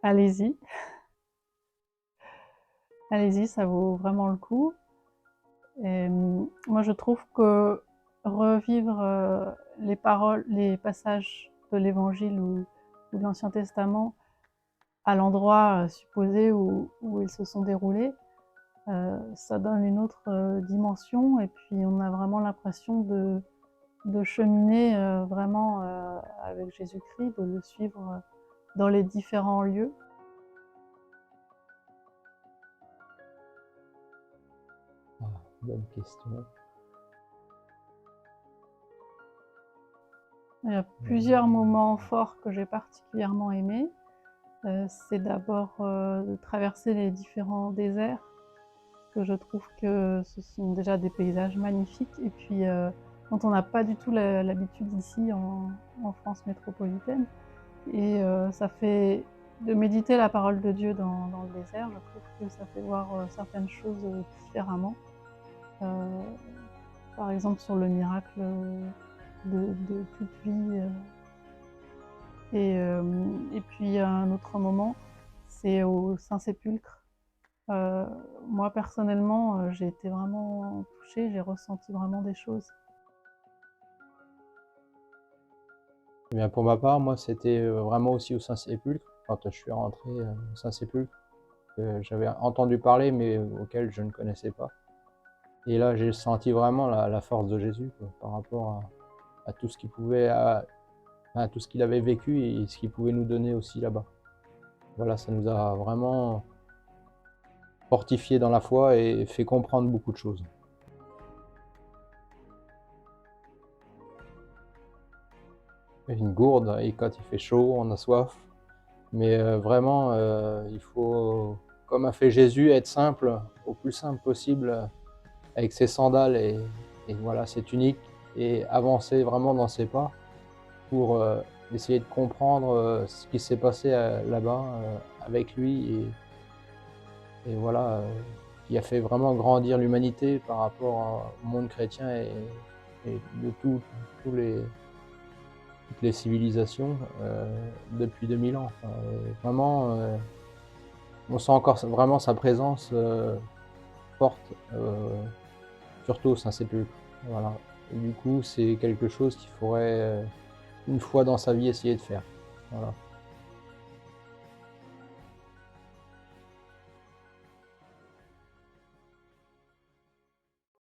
allez-y, allez-y, ça vaut vraiment le coup. Et moi je trouve que revivre les paroles, les passages de l'Évangile ou de l'Ancien Testament à l'endroit supposé où ils se sont déroulés, ça donne une autre dimension et puis on a vraiment l'impression de cheminer vraiment avec Jésus-Christ, de le suivre dans les différents lieux. Ah, bonne question. Il y a plusieurs moments forts que j'ai particulièrement aimés. C'est d'abord de traverser les différents déserts, que je trouve que ce sont déjà des paysages magnifiques et puis dont on n'a pas du tout l'habitude ici en France métropolitaine. Et ça fait de méditer la parole de Dieu dans le désert, je trouve que ça fait voir certaines choses différemment. Euh, Par exemple sur le miracle de toute vie. Et puis un autre moment, c'est au Saint-Sépulcre. Moi personnellement, j'ai été vraiment touchée, j'ai ressenti vraiment des choses. Eh bien, pour ma part, moi, c'était vraiment aussi au Saint-Sépulcre, quand je suis rentré au Saint-Sépulcre, que j'avais entendu parler, mais auquel je ne connaissais pas. Et là, j'ai senti vraiment la force de Jésus, quoi, par rapport à tout ce qu'il pouvait, à tout ce qu'il avait vécu et ce qu'il pouvait nous donner aussi là-bas. Voilà, ça nous a vraiment fortifiés dans la foi et fait comprendre beaucoup de choses. Une gourde, et quand il fait chaud, on a soif. Mais vraiment, il faut, comme a fait Jésus, être simple, au plus simple possible, avec ses sandales et voilà, ses tuniques, et avancer vraiment dans ses pas pour essayer de comprendre ce qui s'est passé là-bas avec lui, et voilà, qui a fait vraiment grandir l'humanité par rapport au monde chrétien et de tous les toutes les civilisations depuis 2000 ans. Enfin, vraiment, on sent encore vraiment sa présence forte, surtout au Saint-Sépulcre. Voilà. Et du coup, c'est quelque chose qu'il faudrait une fois dans sa vie essayer de faire. Voilà.